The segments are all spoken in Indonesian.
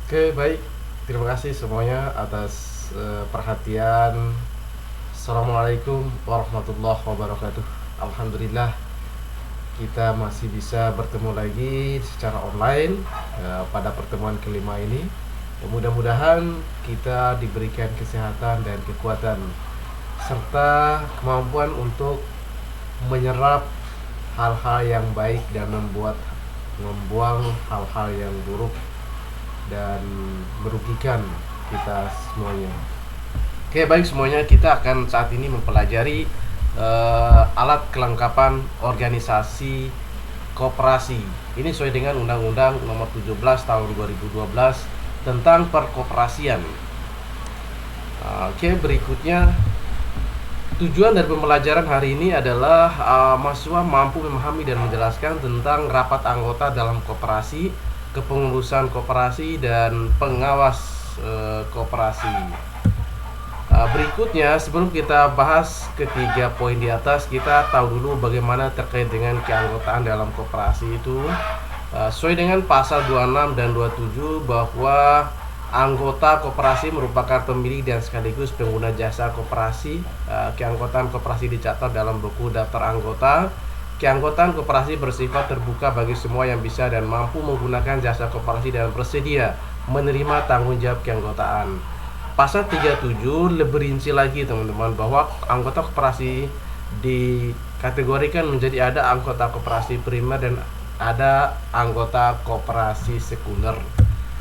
Oke, baik. Terima kasih semuanya atas perhatian. Assalamualaikum warahmatullahi wabarakatuh. Alhamdulillah kita masih bisa bertemu lagi secara online pada pertemuan kelima ini. Mudah-mudahan kita diberikan kesehatan dan kekuatan serta kemampuan untuk menyerap hal-hal yang baik dan membuang hal-hal yang buruk dan merugikan kita semuanya. Oke, baik semuanya, kita akan saat ini mempelajari alat kelengkapan organisasi koperasi. Ini sesuai dengan Undang-Undang Nomor 17 Tahun 2012 tentang perkoperasian. Oke, berikutnya tujuan dari pembelajaran hari ini adalah mahasiswa mampu memahami dan menjelaskan tentang rapat anggota dalam koperasi, kepengurusan koperasi, dan pengawas koperasi. Berikutnya, sebelum kita bahas ketiga poin di atas, kita tahu dulu bagaimana terkait dengan keanggotaan dalam koperasi itu. Sesuai dengan pasal 26 dan 27 bahwa anggota koperasi merupakan pemilik dan sekaligus pengguna jasa koperasi. Keanggotaan koperasi dicatat dalam buku daftar anggota. Keanggotaan koperasi bersifat terbuka bagi semua yang bisa dan mampu menggunakan jasa koperasi dan bersedia menerima tanggung jawab keanggotaan. Pasal 37 lebih rinci lagi teman-teman, bahwa anggota koperasi dikategorikan menjadi ada anggota koperasi primer dan ada anggota koperasi sekunder.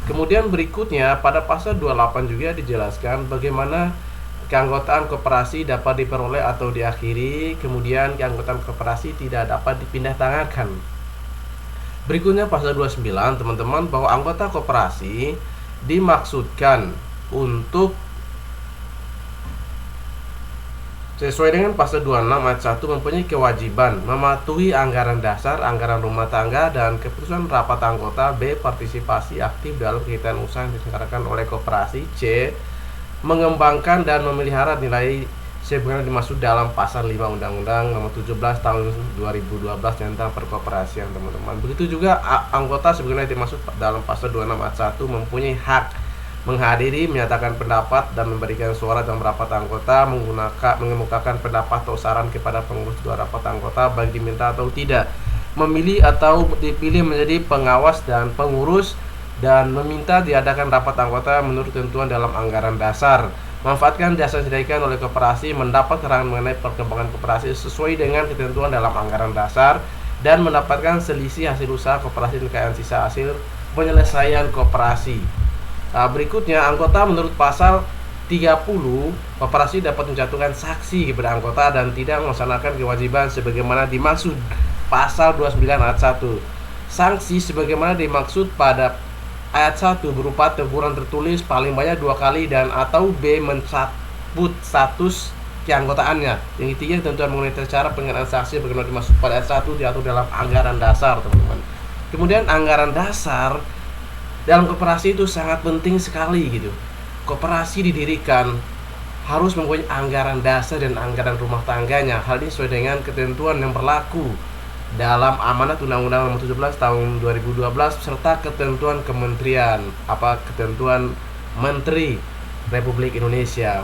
Kemudian berikutnya pada pasal 28 juga dijelaskan bagaimana keanggotaan koperasi dapat diperoleh atau diakhiri, kemudian keanggotaan koperasi tidak dapat dipindah tangankan. Berikutnya pasal 29 teman-teman, bahwa anggota koperasi dimaksudkan untuk sesuai dengan pasal 26 ayat 1 mempunyai kewajiban mematuhi anggaran dasar, anggaran rumah tangga, dan keputusan rapat anggota. B. Partisipasi aktif dalam kegiatan usaha yang diselenggarakan oleh koperasi. C. Mengembangkan dan memelihara nilai sebagaimana dimaksud dalam pasal 5 Undang-Undang Nomor 17 Tahun 2012 tentang perkoperasian teman-teman. Begitu juga anggota sebagaimana dimaksud dalam pasal 26 ayat 1 mempunyai hak menghadiri, menyatakan pendapat, dan memberikan suara dalam rapat anggota, mengemukakan pendapat atau saran kepada pengurus dua rapat anggota baik diminta atau tidak, memilih atau dipilih menjadi pengawas dan pengurus, dan meminta diadakan rapat anggota menurut ketentuan dalam anggaran dasar, memanfaatkan jasa yang disediakan oleh koperasi, mendapat keterangan mengenai perkembangan koperasi sesuai dengan ketentuan dalam anggaran dasar, dan mendapatkan selisih hasil usaha koperasi dan kekayaan sisa hasil penyelesaian koperasi. Berikutnya, anggota menurut pasal 30 koperasi dapat menjatuhkan saksi kepada anggota dan tidak melaksanakan kewajiban sebagaimana dimaksud pasal 29 ayat 1. Sanksi sebagaimana dimaksud pada ayat 1 berupa teguran tertulis paling banyak 2 kali dan atau B. mencabut status keanggotaannya. Yang ketiga, ketentuan mengenai cara pengenaan saksi bagaimana dimaksud pada ayat 1 diatur dalam anggaran dasar teman-teman. Kemudian anggaran dasar dalam koperasi itu sangat penting sekali gitu. Koperasi didirikan harus mempunyai anggaran dasar dan anggaran rumah tangganya. Hal ini sesuai dengan ketentuan yang berlaku dalam amanat Undang-Undang Nomor 17 Tahun 2012 serta ketentuan kementerian ketentuan Menteri Republik Indonesia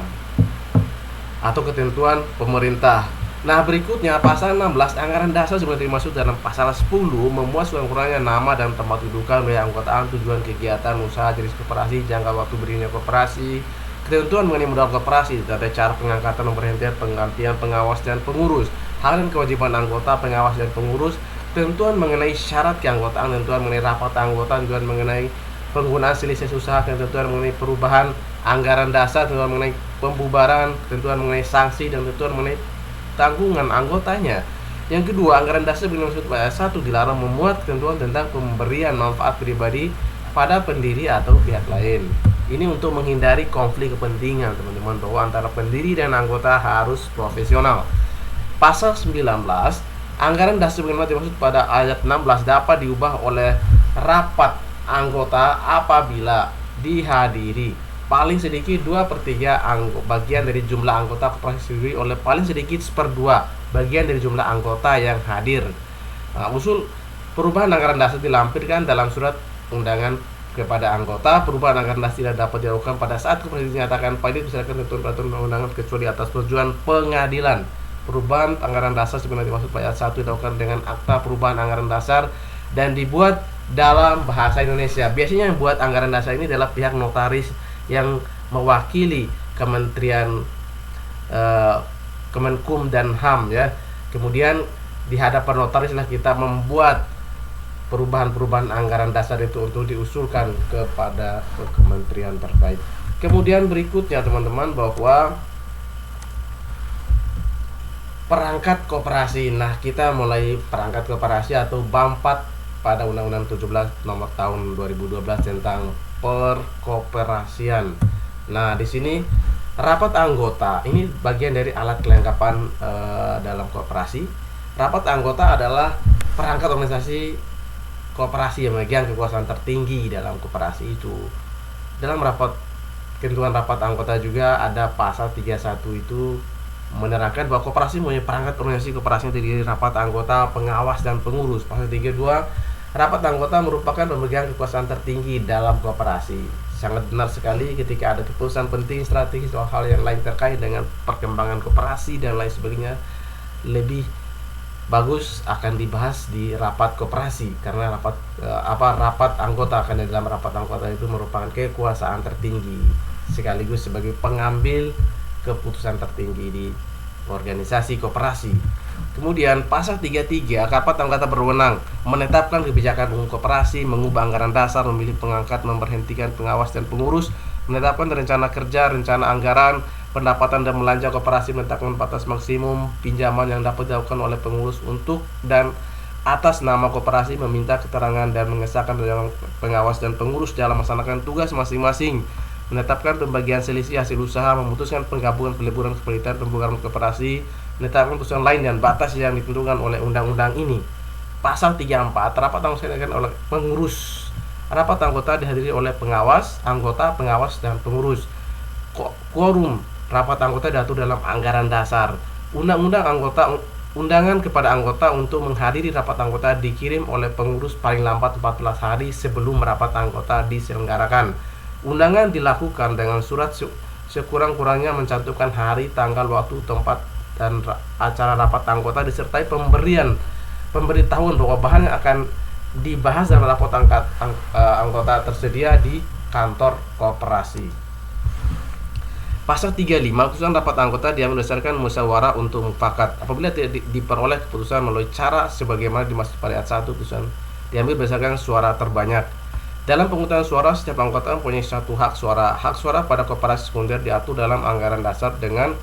atau ketentuan pemerintah. Nah, berikutnya pasal 16 anggaran dasar seperti dimaksud dalam pasal 10 memuat sekurang-kurangnya nama dan tempat dudukan wilayah anggotaan, tujuan kegiatan usaha jenis koperasi, jangka waktu berdirinya koperasi, ketentuan mengenai modal koperasi, tata cara pengangkatan, pemberhentian, penggantian pengawas dan pengurus, hak dan kewajiban anggota, pengawas dan pengurus, ketentuan mengenai syarat keanggotaan, ketentuan mengenai rapat anggota, ketentuan mengenai penggunaan selisih usaha, ketentuan mengenai perubahan anggaran dasar, ketentuan mengenai pembubaran, ketentuan mengenai sanksi, dan ketentuan mengenai tanggungan anggotanya. Yang kedua, anggaran dasar bermaksud ayat 1 dilarang memuat ketentuan tentang pemberian manfaat pribadi pada pendiri atau pihak lain. Ini untuk menghindari konflik kepentingan teman-teman, bahwa antara pendiri dan anggota harus profesional. Pasal 19 anggaran dasar bermaksud dimaksud pada ayat 16 dapat diubah oleh rapat anggota apabila dihadiri paling sedikit 2/3 bagian dari jumlah anggota koperasi oleh paling sedikit 1/2 bagian dari jumlah anggota yang hadir. Usul perubahan anggaran dasar dilampirkan dalam surat undangan kepada anggota. Perubahan anggaran dasar tidak dapat dilakukan pada saat koperasi dinyatakan valid berdasarkan ketentuan peraturan perundang-undangan kecuali atas persetujuan pengadilan. Perubahan anggaran dasar sebenarnya dimaksud pada ayat 1 dilakukan dengan akta perubahan anggaran dasar dan dibuat dalam bahasa Indonesia. Biasanya yang buat anggaran dasar ini adalah pihak notaris yang mewakili Kementerian Kemenkum dan HAM ya. Kemudian di hadapan notaris lah kita membuat perubahan-perubahan anggaran dasar itu untuk diusulkan kepada kementerian terkait. Kemudian berikutnya teman-teman bahwa perangkat koperasi. Nah, kita mulai perangkat koperasi atau BAM4 pada Undang-Undang 17 nomor tahun 2012 tentang perkoperasian. Nah, di sini rapat anggota ini bagian dari alat kelengkapan dalam koperasi. Rapat anggota adalah perangkat organisasi koperasi yang memegang kekuasaan tertinggi dalam koperasi itu. Dalam ketentuan rapat anggota juga ada pasal 31 itu menerangkan bahwa koperasi mempunyai perangkat organisasi koperasi yang terdiri dari rapat anggota, pengawas dan pengurus. Pasal 32, rapat anggota merupakan pemegang kekuasaan tertinggi dalam koperasi. Sangat benar sekali ketika ada keputusan penting strategis atau hal yang lain terkait dengan perkembangan koperasi dan lain sebagainya, lebih bagus akan dibahas di rapat koperasi karena rapat anggota, karena dalam rapat anggota itu merupakan kekuasaan tertinggi sekaligus sebagai pengambil keputusan tertinggi di organisasi koperasi. Kemudian pasal 33, rapat anggota berwenang menetapkan kebijakan umum koperasi, mengubah anggaran dasar, memilih pengangkat, memberhentikan pengawas dan pengurus, menetapkan rencana kerja, rencana anggaran, pendapatan dan belanja koperasi, menetapkan batas maksimum pinjaman yang dapat dilakukan oleh pengurus untuk dan atas nama koperasi, meminta keterangan dan mengesahkan rencana pengawas dan pengurus dalam melaksanakan tugas masing-masing, menetapkan pembagian selisih hasil usaha, memutuskan penggabungan, peleburan, kepelitan, pembubaran koperasi, menetapkan keputusan lain dan batas yang ditentukan oleh undang-undang ini. Pasal 34, rapat anggota diadakan oleh pengurus. Rapat anggota dihadiri oleh pengawas, anggota, pengawas dan pengurus. Quorum rapat anggota diatur dalam anggaran dasar. Undang-undang anggota, undangan kepada anggota untuk menghadiri rapat anggota dikirim oleh pengurus paling lambat 14 hari sebelum rapat anggota diselenggarakan. Undangan dilakukan dengan surat sekurang-kurangnya mencantumkan hari, tanggal, waktu, tempat, dan acara rapat anggota disertai pemberitahuan bahwa bahan yang akan dibahas dalam rapat anggota tersedia di kantor koperasi. Pasal 35, keputusan rapat anggota diambil berdasarkan musyawarah untuk mufakat. Apabila tidak diperoleh keputusan melalui cara sebagaimana dimaksud pada ayat 1, keputusan diambil berdasarkan suara terbanyak. Dalam penghutang suara, setiap anggota mempunyai satu hak suara. Hak suara pada koperasi sekunder diatur dalam anggaran dasar dengan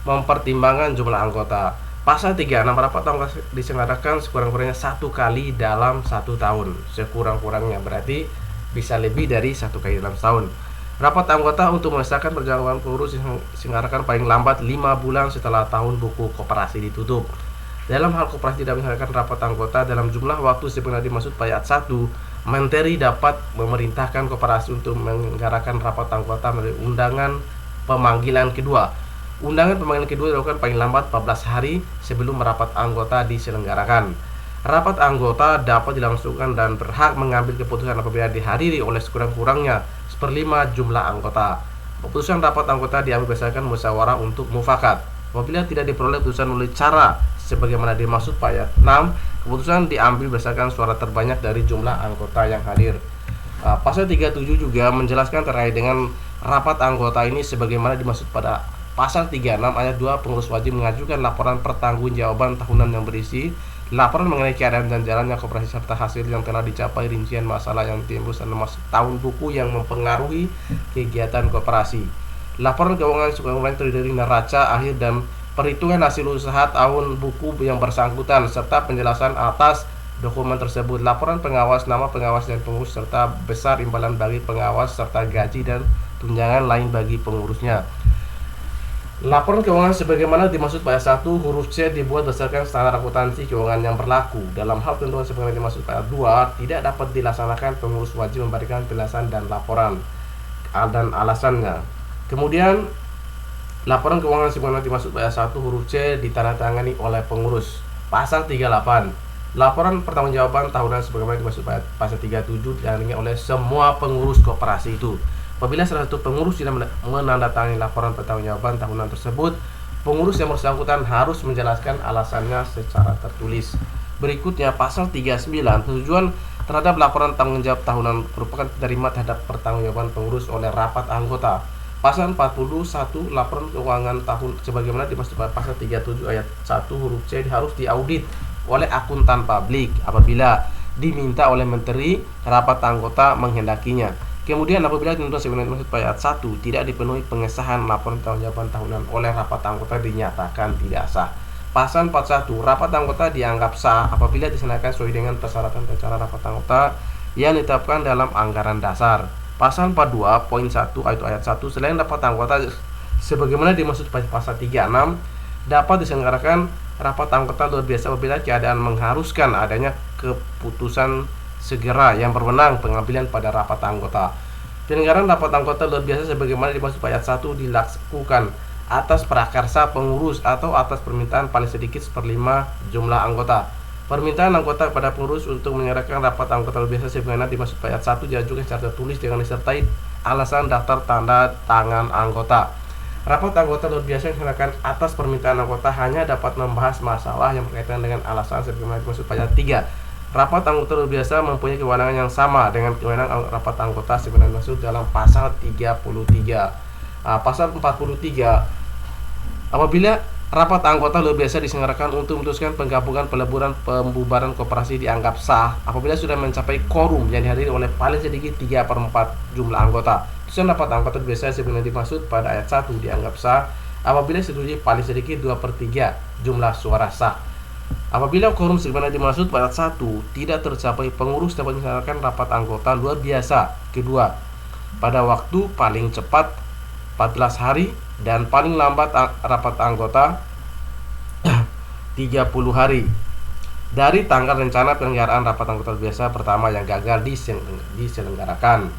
mempertimbangkan jumlah anggota. Pasal 36, rapat anggota diselenggarakan sekurang-kurangnya 1 kali dalam 1 tahun. Sekurang-kurangnya berarti bisa lebih dari 1 kali dalam setahun. Rapat anggota untuk mengesahkan perjalanan pengurus diselenggarakan paling lambat 5 bulan setelah tahun buku koperasi ditutup. Dalam hal koperasi tidak menyelenggarakan rapat anggota dalam jumlah waktu sebagaimana dimaksud pada ayat 1, Menteri dapat memerintahkan koperasi untuk menyelenggarakan rapat anggota melalui undangan pemanggilan kedua. Undangan pemanggilan kedua dilakukan paling lambat 14 hari sebelum rapat anggota diselenggarakan. Rapat anggota dapat dilangsungkan dan berhak mengambil keputusan apabila dihadiri oleh sekurang-kurangnya 1/5 jumlah anggota. Keputusan rapat anggota diambil berdasarkan musyawarah untuk mufakat. Apabila tidak diperoleh keputusan melalui cara sebagaimana dimaksud pada ayat 6, keputusan diambil berdasarkan suara terbanyak dari jumlah anggota yang hadir. Pasal 37 juga menjelaskan terkait dengan rapat anggota ini sebagaimana dimaksud pada pasal 36 ayat 2, pengurus wajib mengajukan laporan pertanggungjawaban tahunan yang berisi laporan mengenai keadaan dan jalannya koperasi serta hasil yang telah dicapai, rincian masalah yang timbul selama tahun buku yang mempengaruhi kegiatan koperasi. Laporan keuangan sekurang-kurangnya terdiri dari neraca akhir dan perhitungan hasil usaha tahun buku yang bersangkutan serta penjelasan atas dokumen tersebut. Laporan pengawas, nama pengawas dan pengurus serta besar imbalan bagi pengawas serta gaji dan tunjangan lain bagi pengurusnya. Laporan keuangan sebagaimana dimaksud pada 1 huruf C dibuat berdasarkan standar akuntansi keuangan yang berlaku. Dalam hal ketentuan sebagaimana dimaksud pada 2, tidak dapat dilaksanakan, pengurus wajib memberikan penjelasan dan laporan dan alasannya. Kemudian laporan keuangan sebagaimana dimaksud pada 1 huruf C ditandatangani oleh pengurus. Pasal 38, Laporan pertanggungjawaban tahunan sebagaimana dimaksud pasal 37 dialami oleh semua pengurus koperasi itu. Apabila salah satu pengurus tidak menandatangani laporan pertanggungjawaban tahunan tersebut, pengurus yang bersangkutan harus menjelaskan alasannya secara tertulis. Berikutnya pasal 39, tujuan terhadap laporan tanggung jawab tahunan merupakan diterima terhadap pertanggungjawaban pengurus oleh rapat anggota. Pasal 41, laporan keuangan tahun sebagaimana dimaksud pasal 37 ayat 1 huruf C harus diaudit oleh akuntan publik apabila diminta oleh menteri, rapat anggota menghendakinya. Kemudian apabila ketentuan sebagaimana dimaksud ayat 1 tidak dipenuhi, pengesahan laporan pertanggungjawaban tahunan oleh rapat anggota dinyatakan tidak sah. Pasal 41, rapat anggota dianggap sah apabila dilaksanakan sesuai dengan persyaratan acara rapat anggota yang ditetapkan dalam anggaran dasar. Pasal 42 poin 1 ayat 1, selain rapat anggota sebagaimana dimaksud pasal 36 dapat diselenggarakan rapat anggota luar biasa apabila keadaan mengharuskan adanya keputusan segera yang berwenang pengambilan pada rapat anggota. Penyelenggaraan rapat anggota luar biasa sebagaimana dimaksud ayat 1 dilakukan atas prakarsa pengurus atau atas permintaan paling sedikit 1/5 jumlah anggota. Permintaan anggota kepada pengurus untuk menyelenggarakan rapat anggota luar biasa sebagaimana dimaksud ayat 1 diajukan secara tertulis dengan disertai alasan daftar tanda tangan anggota. Rapat anggota luar biasa yang dilaksanakan atas permintaan anggota hanya dapat membahas masalah yang berkaitan dengan alasan sebagaimana dimaksud ayat 3. Rapat anggota luar biasa mempunyai kewenangan yang sama dengan kewenangan rapat anggota sebagaimana dimaksud dalam pasal 33. Pasal 43, apabila rapat anggota luar biasa diselenggarakan untuk memutuskan penggabungan, peleburan, pembubaran koperasi dianggap sah apabila sudah mencapai quorum yang dihadiri oleh paling sedikit 3/4 jumlah anggota. Putusan rapat anggota luar biasa sebagaimana dimaksud pada ayat 1 dianggap sah apabila setujui paling sedikit 2/3 jumlah suara sah. Apabila quorum sebagaimana dimaksud pada ayat 1 tidak tercapai, pengurus dapat melaksanakan rapat anggota luar biasa kedua pada waktu paling cepat 14 hari dan paling lambat rapat anggota 30 hari dari tanggal rencana penyelenggaraan rapat anggota biasa pertama yang gagal diselenggarakan.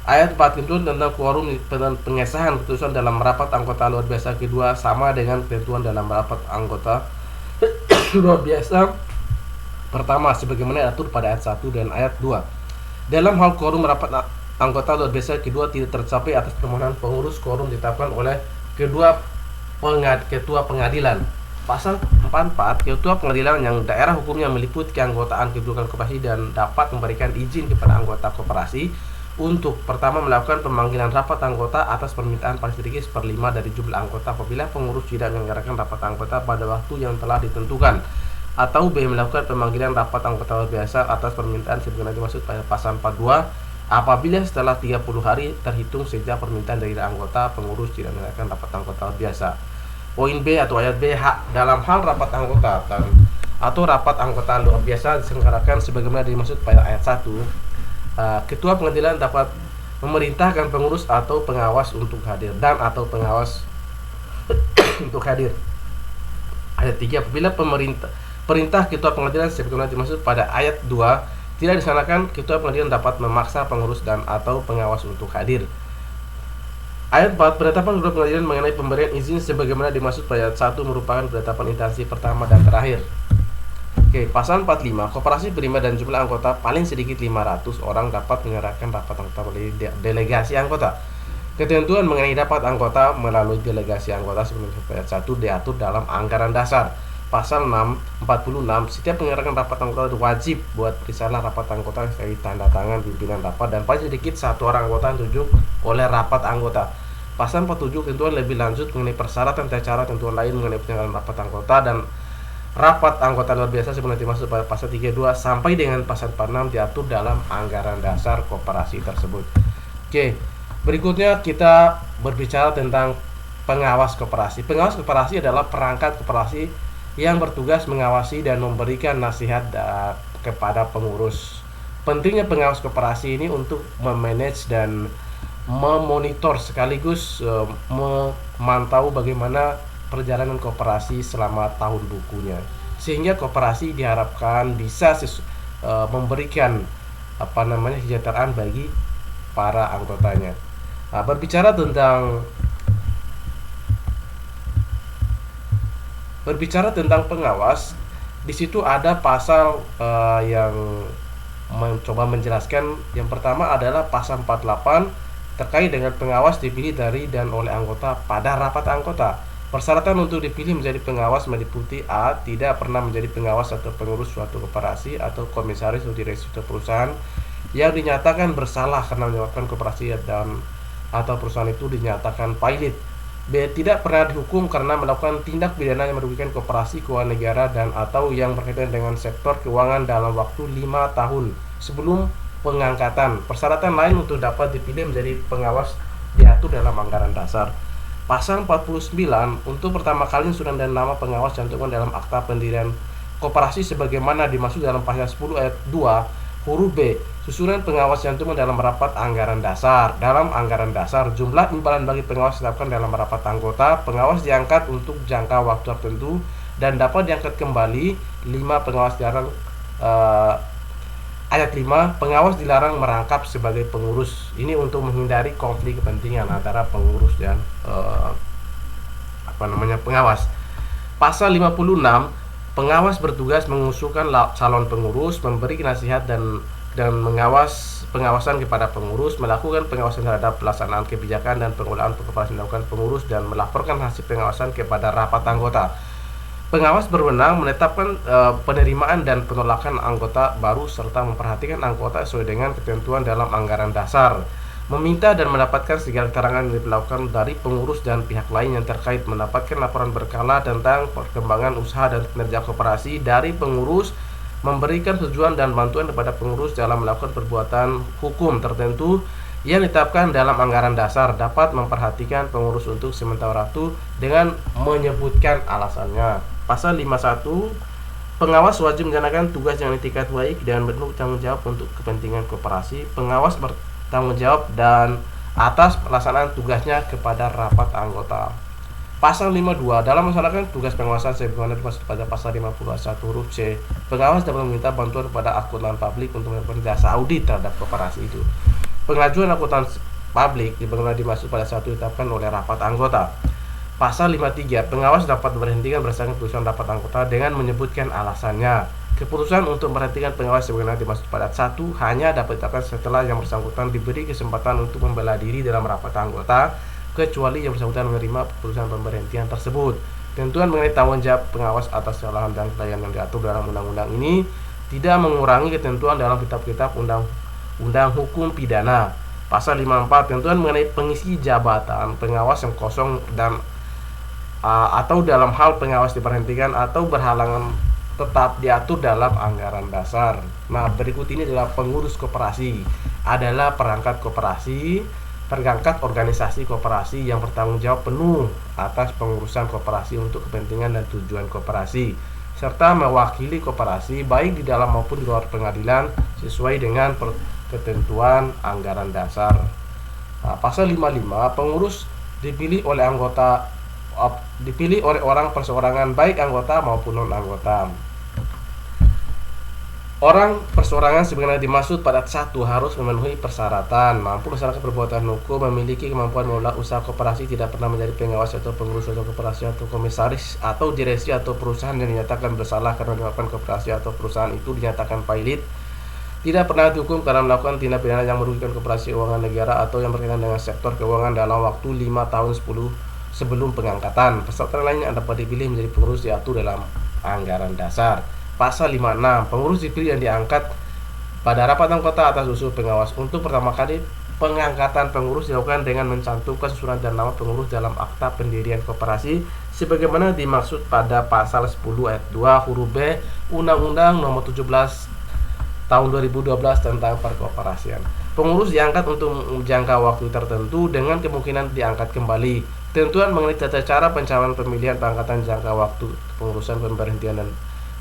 Ayat 4 ketentuan tentang quorum dan pengesahan keputusan dalam rapat anggota luar biasa kedua sama dengan ketentuan dalam rapat anggota luar biasa pertama sebagaimana diatur pada ayat 1 dan ayat 2. Dalam hal quorum rapat anggota luar biasa kedua tidak tercapai atas permohonan pengurus, quorum ditetapkan oleh ketua pengadilan. Pasal 44, ketua pengadilan yang daerah hukumnya meliputi keanggotaan kedudukan koperasi dan dapat memberikan izin kepada anggota koperasi untuk pertama melakukan pemanggilan rapat anggota atas permintaan paling sedikit 1/5 dari jumlah anggota apabila pengurus tidak menyelenggarakan rapat anggota pada waktu yang telah ditentukan, atau B melakukan pemanggilan rapat anggota luar biasa atas permintaan sebagaimana dimaksud pada pasal 42 apabila setelah 30 hari terhitung sejak permintaan dari anggota pengurus tidak menyelenggarakan rapat anggota luar biasa. Poin B atau ayat B, dalam hal rapat anggota atau rapat anggota luar biasa diselenggarakan sebagaimana dimaksud pada ayat 1, ketua pengadilan dapat memerintahkan pengurus atau pengawas untuk hadir dan atau pengawas untuk hadir. Ayat 3, apabila perintah ketua pengadilan sebagaimana dimaksud pada ayat 2 tidak dilaksanakan, ketua pengadilan dapat memaksa pengurus dan atau pengawas untuk hadir. Ayat 4, penetapan ketua pengadilan mengenai pemberian izin sebagaimana dimaksud pada ayat 1 merupakan penetapan instansi pertama dan terakhir. Pasal 45, koperasi prima dan jumlah anggota paling sedikit 500 orang dapat menyelenggarakan rapat anggota melalui delegasi anggota. Ketentuan mengenai rapat anggota melalui delegasi anggota sebagaimana ayat 1 diatur dalam anggaran dasar. Pasal 46, setiap penyelenggarakan rapat anggota wajib buat risalah rapat anggota dari tanda tangan pimpinan rapat dan paling sedikit 1 orang anggota yang ditunjuk oleh rapat anggota. Pasal 47, ketentuan lebih lanjut mengenai persyaratan tata cara, ketentuan lain mengenai penyelenggaraan rapat anggota dan rapat anggota luar biasa sebenarnya dimaksud pada pasal 32 sampai dengan pasal 46 diatur dalam anggaran dasar koperasi tersebut. Berikutnya kita berbicara tentang pengawas koperasi. Pengawas koperasi adalah perangkat koperasi yang bertugas mengawasi dan memberikan nasihat kepada pengurus. Pentingnya pengawas koperasi ini untuk memanage dan memonitor sekaligus memantau bagaimana perjalanan koperasi selama tahun bukunya, sehingga koperasi diharapkan bisa memberikan kesejahteraan bagi para anggotanya. Berbicara tentang pengawas, Di situ ada pasal yang mencoba menjelaskan. Yang pertama adalah pasal 48 terkait dengan pengawas dipilih dari dan oleh anggota pada rapat anggota. Persyaratan untuk dipilih menjadi pengawas meliputi A. Tidak pernah menjadi pengawas atau pengurus suatu koperasi atau komisaris atau direksi suatu perusahaan yang dinyatakan bersalah karena menyebabkan koperasi dan atau perusahaan itu dinyatakan pailit. B. Tidak pernah dihukum karena melakukan tindak pidana yang merugikan koperasi, keuangan negara, dan atau yang berkaitan dengan sektor keuangan dalam waktu 5 tahun sebelum pengangkatan. Persyaratan lain untuk dapat dipilih menjadi pengawas diatur dalam anggaran dasar. Pasal 49 untuk pertama kali susunan dan nama pengawas cantumkan dalam akta pendirian koperasi sebagaimana dimaksud dalam pasal 10 ayat 2 huruf B. Susunan pengawas cantumkan dalam rapat anggaran dasar. Dalam anggaran dasar, jumlah imbalan bagi pengawas ditetapkan dalam rapat anggota. Pengawas diangkat untuk jangka waktu tertentu dan dapat diangkat kembali. 5. Pengawas dilarang ayat 5, pengawas dilarang merangkap sebagai pengurus. Ini untuk menghindari konflik kepentingan antara pengurus dan pengawas. Pasal 56, pengawas bertugas mengusulkan calon pengurus, memberi nasihat dan pengawasan kepada pengurus, melakukan pengawasan terhadap pelaksanaan kebijakan dan pengelolaan koperasi dilakukan pengurus, dan melaporkan hasil pengawasan kepada rapat anggota. Pengawas berwenang menetapkan penerimaan dan penolakan anggota baru serta memperhatikan anggota sesuai dengan ketentuan dalam anggaran dasar, meminta dan mendapatkan segala keterangan yang dilakukan dari pengurus dan pihak lain yang terkait, mendapatkan laporan berkala tentang perkembangan usaha dan kinerja koperasi dari pengurus, memberikan tujuan dan bantuan kepada pengurus dalam melakukan perbuatan hukum tertentu yang ditetapkan dalam anggaran dasar, dapat memperhatikan pengurus untuk sementara waktu dengan menyebutkan alasannya. Pasal 51, pengawas wajib menjalankan tugas yang etikat baik dan bertanggung jawab untuk kepentingan koperasi. Pengawas bertanggung jawab dan atas pelaksanaan tugasnya kepada rapat anggota. Pasal 52, dalam melaksanakan tugas pengawasan sebagaimana dimaksud pada pasal 51 huruf C, pengawas dapat meminta bantuan kepada akuntan publik untuk melakukan jasa audit terhadap koperasi itu. Pengajuan akuntan publik sebagaimana dimaksud pada satu ditetapkan oleh rapat anggota. Pasal 53, pengawas dapat memberhentikan berdasarkan keputusan rapat anggota dengan menyebutkan alasannya. Keputusan untuk memberhentikan pengawas sebagaimana dimaksud pada 1 hanya dapat ditetapkan setelah yang bersangkutan diberi kesempatan untuk membela diri dalam rapat anggota, kecuali yang bersangkutan menerima keputusan pemberhentian tersebut. Ketentuan mengenai tanggung jawab pengawas atas kesalahan dan kelalaian yang diatur dalam undang-undang ini tidak mengurangi ketentuan dalam kitab-kitab undang hukum pidana. Pasal 54, ketentuan mengenai pengisi jabatan pengawas yang kosong dan atau dalam hal pengawas diberhentikan atau berhalangan tetap diatur dalam anggaran dasar. Nah, berikut ini adalah pengurus koperasi, adalah perangkat koperasi, perangkat organisasi koperasi yang bertanggung jawab penuh atas pengurusan koperasi untuk kepentingan dan tujuan koperasi, serta mewakili koperasi baik di dalam maupun di luar pengadilan sesuai dengan ketentuan anggaran dasar. Nah, pasal 55, pengurus dipilih oleh orang perseorangan baik anggota maupun non-anggota. Orang perseorangan sebagaimana dimaksud pada 1 harus memenuhi persyaratan, mampu melaksanakan perbuatan hukum, memiliki kemampuan mengelola usaha koperasi, tidak pernah menjadi pengawas atau pengurus suatu koperasi atau komisaris atau direksi atau perusahaan yang dinyatakan bersalah karena menyebabkan koperasi atau perusahaan itu dinyatakan pailit, tidak pernah dihukum karena melakukan tindak pidana yang merugikan koperasi, keuangan negara, atau yang berkaitan dengan sektor keuangan dalam waktu 5 tahun sebelum pengangkatan. Peserta lainnya dapat dipilih menjadi pengurus diatur dalam anggaran dasar. Pasal 56, pengurus dipilih dan diangkat pada rapat anggota atas usul pengawas. Untuk pertama kali pengangkatan pengurus dilakukan dengan mencantumkan susunan dan nama pengurus dalam akta pendirian koperasi sebagaimana dimaksud pada pasal 10 ayat 2 huruf B Undang-Undang Nomor 17 Tahun 2012 tentang perkoperasian. Pengurus diangkat untuk jangka waktu tertentu dengan kemungkinan diangkat kembali. Ketentuan mengenai tata cara pencalonan, pemilihan, pengangkatan, jangka waktu pengurusan, pemberhentian dan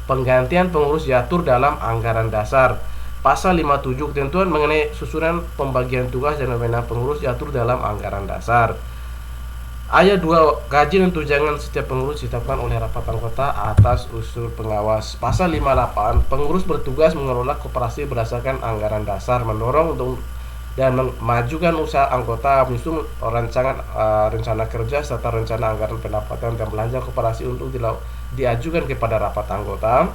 penggantian pengurus diatur dalam anggaran dasar. Pasal 57, ketentuan mengenai susunan pembagian tugas dan wewenang pengurus diatur dalam anggaran dasar. Ayat 2, gaji dan tunjangan setiap pengurus ditetapkan oleh rapat anggota atas usul pengawas. Pasal 58, pengurus bertugas mengelola koperasi berdasarkan anggaran dasar, mendorong untuk dan memajukan usaha anggota, menyusun rencana kerja serta rencana anggaran pendapatan dan belanja koperasi untuk diajukan kepada rapat anggota.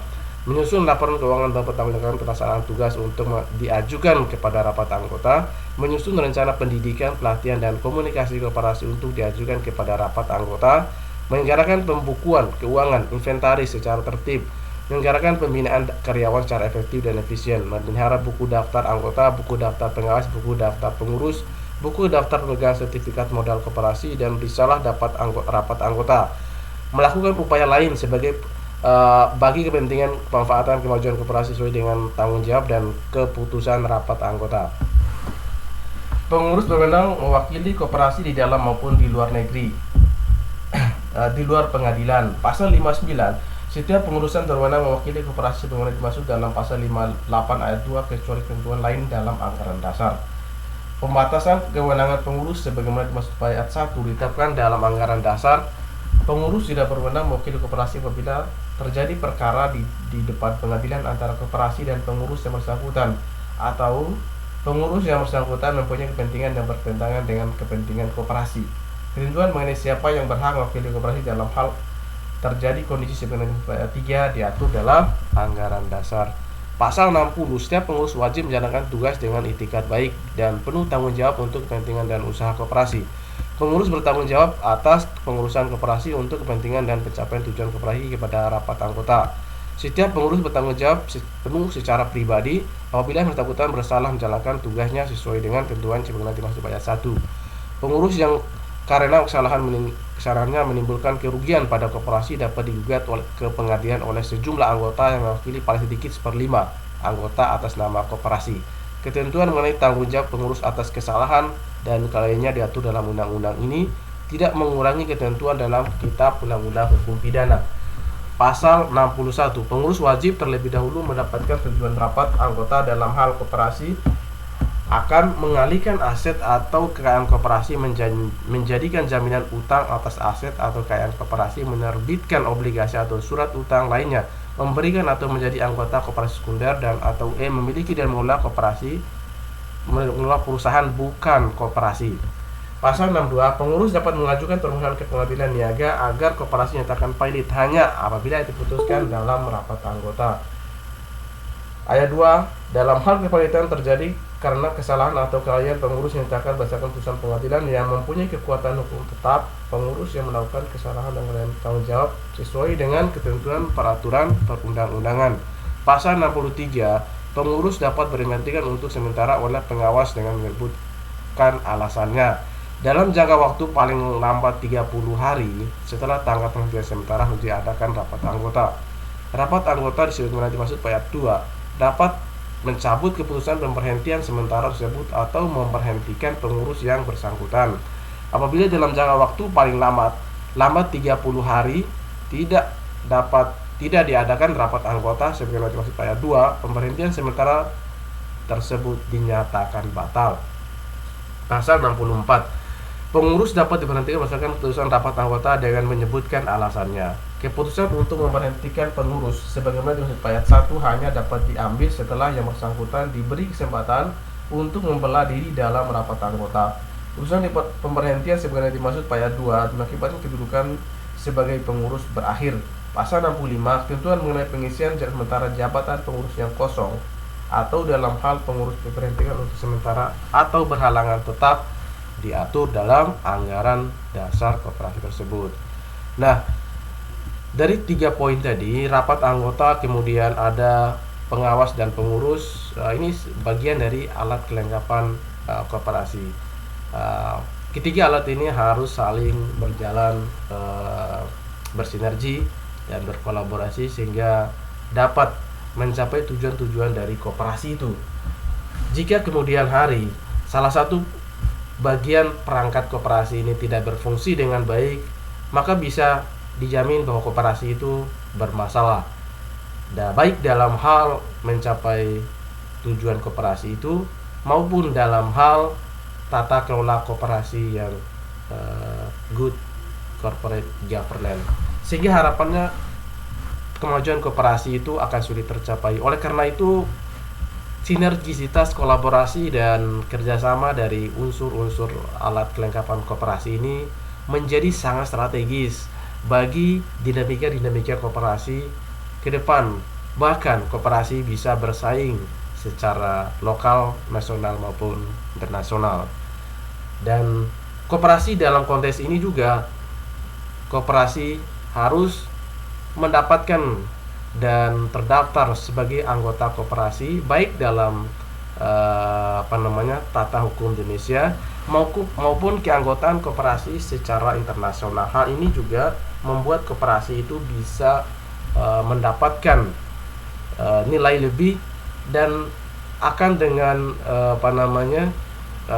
menyusun laporan keuangan dan pertanggungjawaban pelaksanaan tugas untuk diajukan kepada rapat anggota, menyusun rencana pendidikan, pelatihan, dan komunikasi koperasi untuk diajukan kepada rapat anggota, menyelenggarakan pembukuan keuangan inventaris secara tertib, menyelenggarakan pembinaan karyawan secara efektif dan efisien, memelihara buku daftar anggota, buku daftar pengawas, buku daftar pengurus, buku daftar pemegang sertifikat modal koperasi, dan risalah rapat anggota, melakukan upaya lain sebagai bagi kepentingan pemanfaatan kemajuan koperasi sesuai dengan tanggung jawab dan keputusan rapat anggota. Pengurus berwenang mewakili koperasi di dalam maupun di luar negeri, di luar pengadilan. Pasal 59, setiap pengurusan berwenang mewakili koperasi sebagaimana dimaksud dalam pasal 58 ayat 2 kecuali ketentuan lain dalam anggaran dasar. Pembatasan kewenangan pengurus sebagaimana dimaksud ayat 1 ditetapkan dalam anggaran dasar. Pengurus tidak berwenang mewakili koperasi apabila terjadi perkara di depan pengadilan antara koperasi dan pengurus yang bersangkutan, atau pengurus yang bersangkutan mempunyai kepentingan yang bertentangan dengan kepentingan koperasi. Ketentuan mengenai siapa yang berhak mewakili koperasi dalam hal terjadi kondisi sebagaimana ayat 3 diatur dalam anggaran dasar. Pasal 60, setiap pengurus wajib menjalankan tugas dengan itikat baik dan penuh tanggung jawab untuk kepentingan dan usaha koperasi. Pengurus bertanggung jawab atas pengurusan koperasi untuk kepentingan dan pencapaian tujuan koperasi kepada rapat anggota. Setiap pengurus bertanggung jawab penuh secara pribadi apabila yang bersangkutan bersalah menjalankan tugasnya sesuai dengan ketentuan sebagaimana dimaksud ayat 1. Pengurus yang karena kesalahannya menimbulkan kerugian pada koperasi dapat digugat ke pengadilan oleh sejumlah anggota yang mewakili paling sedikit 1/5 anggota atas nama koperasi. Ketentuan mengenai tanggung jawab pengurus atas kesalahan dan kelalaiannya diatur dalam undang-undang ini tidak mengurangi ketentuan dalam Kitab Undang-Undang Hukum Pidana. Pasal 61, pengurus wajib terlebih dahulu mendapatkan persetujuan rapat anggota dalam hal koperasi akan mengalihkan aset atau kekayaan koperasi, menjadikan jaminan utang atas aset atau kekayaan koperasi, menerbitkan obligasi atau surat utang lainnya, memberikan atau menjadi anggota koperasi sekunder, dan atau memiliki dan mengelola perusahaan bukan koperasi. Pasal 62, pengurus dapat mengajukan permohonan ke pengadilan niaga agar koperasi nyatakan pailit hanya apabila diputuskan dalam rapat anggota. Ayat 2, dalam hal kepalitan terjadi karena kesalahan atau kelalaian pengurus yang nyatakan berdasarkan putusan pengadilan yang mempunyai kekuatan hukum tetap, pengurus yang melakukan kesalahan dan kelalaian bertanggung jawab sesuai dengan ketentuan peraturan perundang-undangan. Pasal 63, pengurus dapat diberhentikan untuk sementara oleh pengawas dengan menyebutkan alasannya dalam jangka waktu paling lambat 30 hari setelah tanggal penghentian sementara untuk diadakan rapat anggota. Rapat anggota disebagaimana dimaksud ayat 2 dapat mencabut keputusan pemberhentian sementara tersebut atau memberhentikan pengurus yang bersangkutan apabila dalam jangka waktu paling lambat 30 hari tidak diadakan rapat anggota sebagaimana dimaksud ayat 2, pemberhentian sementara tersebut dinyatakan batal. Pasal 64, pengurus dapat diberhentikan berdasarkan keputusan rapat anggota dengan menyebutkan alasannya. Keputusan untuk memberhentikan pengurus sebagaimana dimaksud ayat 1 hanya dapat diambil setelah yang bersangkutan diberi kesempatan untuk membelah diri dalam rapat anggota. Keputusan pemberhentian sebagaimana dimaksud ayat 2 mengakibatkan kedudukan sebagai pengurus berakhir. Pasal 65, ketentuan mengenai pengisian sementara jabatan pengurus yang kosong atau dalam hal pengurus diberhentikan untuk sementara atau berhalangan tetap diatur dalam anggaran dasar koperasi tersebut. Nah, dari 3 poin tadi, rapat anggota, kemudian ada pengawas dan pengurus, ini bagian dari alat kelengkapan koperasi. Ketiga alat ini harus saling berjalan, bersinergi dan berkolaborasi sehingga dapat mencapai tujuan-tujuan dari koperasi itu. Jika kemudian hari salah satu bagian perangkat koperasi ini tidak berfungsi dengan baik, maka bisa dijamin bahwa koperasi itu bermasalah. Baik dalam hal mencapai tujuan koperasi itu maupun dalam hal tata kelola koperasi yang good corporate governance. Sehingga harapannya kemajuan koperasi itu akan sulit tercapai. Oleh karena itu, sinergisitas, kolaborasi, dan kerjasama dari unsur-unsur alat kelengkapan koperasi ini menjadi sangat strategis bagi dinamika-dinamika koperasi ke depan, Bahkan koperasi bisa bersaing secara lokal, nasional maupun internasional. Dan koperasi dalam konteks ini juga, koperasi harus mendapatkan dan terdaftar sebagai anggota koperasi baik dalam tata hukum Indonesia maupun keanggotaan koperasi secara internasional. Hal ini juga membuat koperasi itu bisa mendapatkan nilai lebih dan akan dengan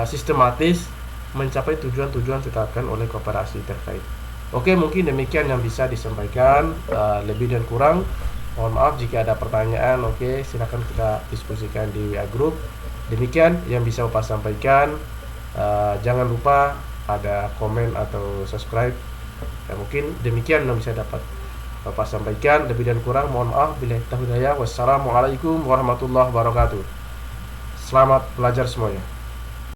sistematis mencapai tujuan-tujuan ditetapkan oleh koperasi terkait. Oke, mungkin demikian yang bisa disampaikan. Lebih dan kurang mohon maaf jika ada pertanyaan. Oke, silakan kita diskusikan di WA Group. Demikian yang bisa Bapak sampaikan. Jangan lupa ada komen atau subscribe. Mungkin demikian yang bisa dapat Bapak sampaikan. Lebih dan kurang mohon maaf. Billahi taufiq hidayah. Wassalamualaikum warahmatullahi wabarakatuh. Selamat belajar semuanya.